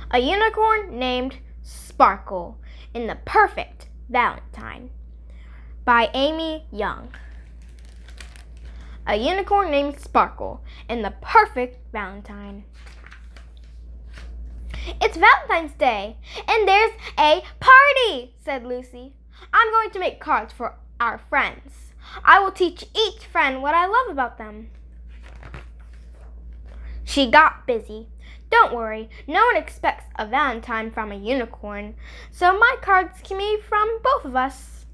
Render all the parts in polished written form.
A unicorn named Sparkle in the Perfect Valentine by Amy Young. A unicorn named Sparkle in the Perfect Valentine. It's Valentine's Day, and there's a party, said Lucy. I'm going to make cards for our friends. I will teach each friend what I love about them. She got busy. Don't worry, no one expects a Valentine from a unicorn, so my cards can be from both of us.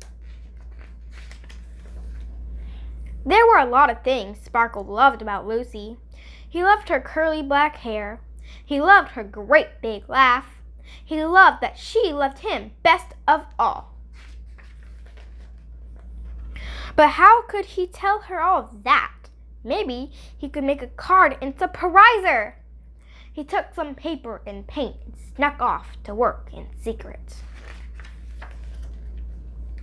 There were a lot of things Sparkle loved about Lucy. He loved her curly black hair. He loved her great big laugh. He loved that she loved him best of all. But how could he tell her all of that? Maybe he could make a card and surprise her. He took some paper and paint and snuck off to work in secret.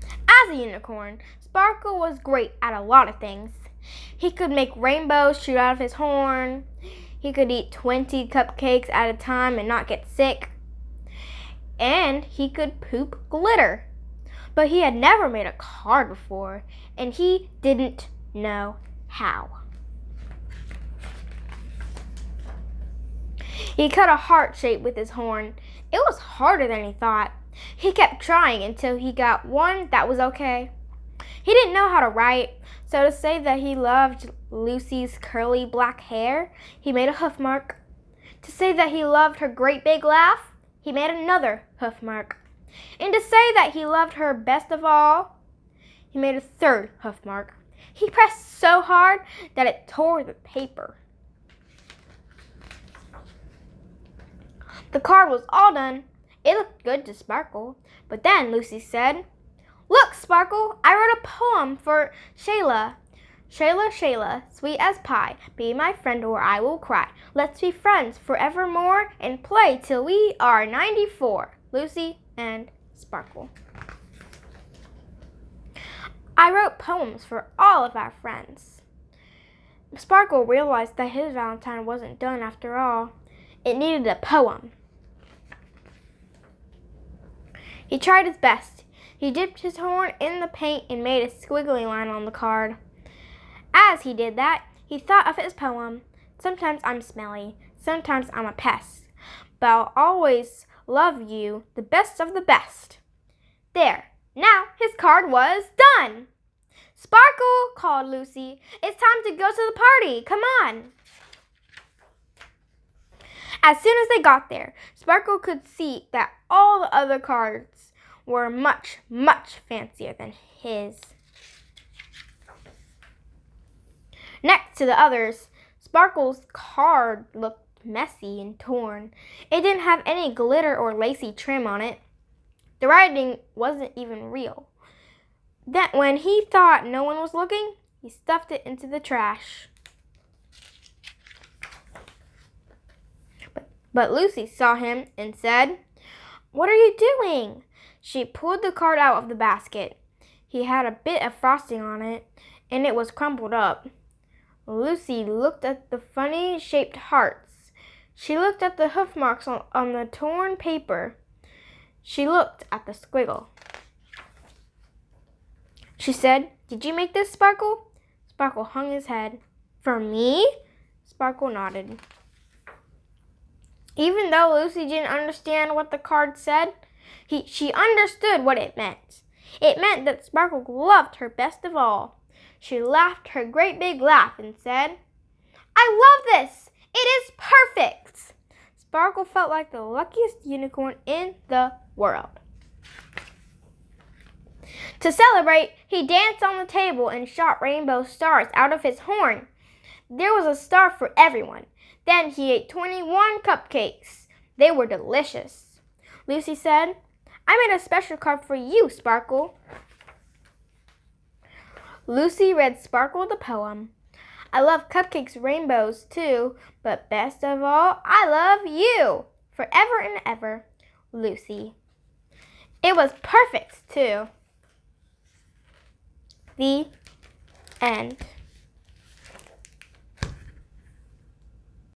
As a unicorn, Sparkle was great at a lot of things. He could make rainbows shoot out of his horn. He could eat 20 cupcakes at a time and not get sick. And he could poop glitter. But he had never made a card before, and he didn't know how. He cut a heart shape with his horn. It was harder than he thought. He kept trying until he got one that was okay. He didn't know how to write, so to say that he loved Lucy's curly black hair, he made a hoof mark. To say that he loved her great big laugh, he made another hoof mark. And to say that he loved her best of all, he made a third hoof mark. He pressed so hard that it tore the paper. The card was all done. It looked good to Sparkle. But then Lucy said, "Look, Sparkle, I wrote a poem for Shayla. Shayla, Shayla, sweet as pie, be my friend or I will cry. Let's be friends forevermore and play till we are 94. Lucy and Sparkle." I wrote poems for all of our friends. Sparkle realized that his Valentine wasn't done after all. It needed a poem. He tried his best. He dipped his horn in the paint and made a squiggly line on the card. As he did that, he thought of his poem. Sometimes I'm smelly, sometimes I'm a pest, but I'll always love you, the best of the best. There, now his card was done. "Sparkle," called Lucy, "it's time to go to the party. Come on." As soon as they got there, Sparkle could see that all the other cards were much, much fancier than his. Next to the others, Sparkle's card looked messy and torn. It didn't have any glitter or lacy trim on it. The writing wasn't even real. Then, when he thought no one was looking, he stuffed it into the trash. But Lucy saw him and said, "What are you doing?" She pulled the card out of the basket. He had a bit of frosting on it, and it was crumpled up. Lucy looked at the funny-shaped hearts. She looked at the hoof marks on the torn paper. She looked at the squiggle. She said, "Did you make this, Sparkle?" Sparkle hung his head. "For me?" Sparkle nodded. Even though Lucy didn't understand what the card said, she understood what it meant. It meant that Sparkle loved her best of all. She laughed her great big laugh and said, "I love this! It is perfect!" Sparkle felt like the luckiest unicorn in the world. To celebrate, he danced on the table and shot rainbow stars out of his horn. There was a star for everyone. Then he ate 21 cupcakes. They were delicious. Lucy said, "I made a special card for you, Sparkle." Lucy read Sparkle the poem. "I love cupcakes, rainbows too, but best of all, I love you. Forever and ever, Lucy." It was perfect too. The end.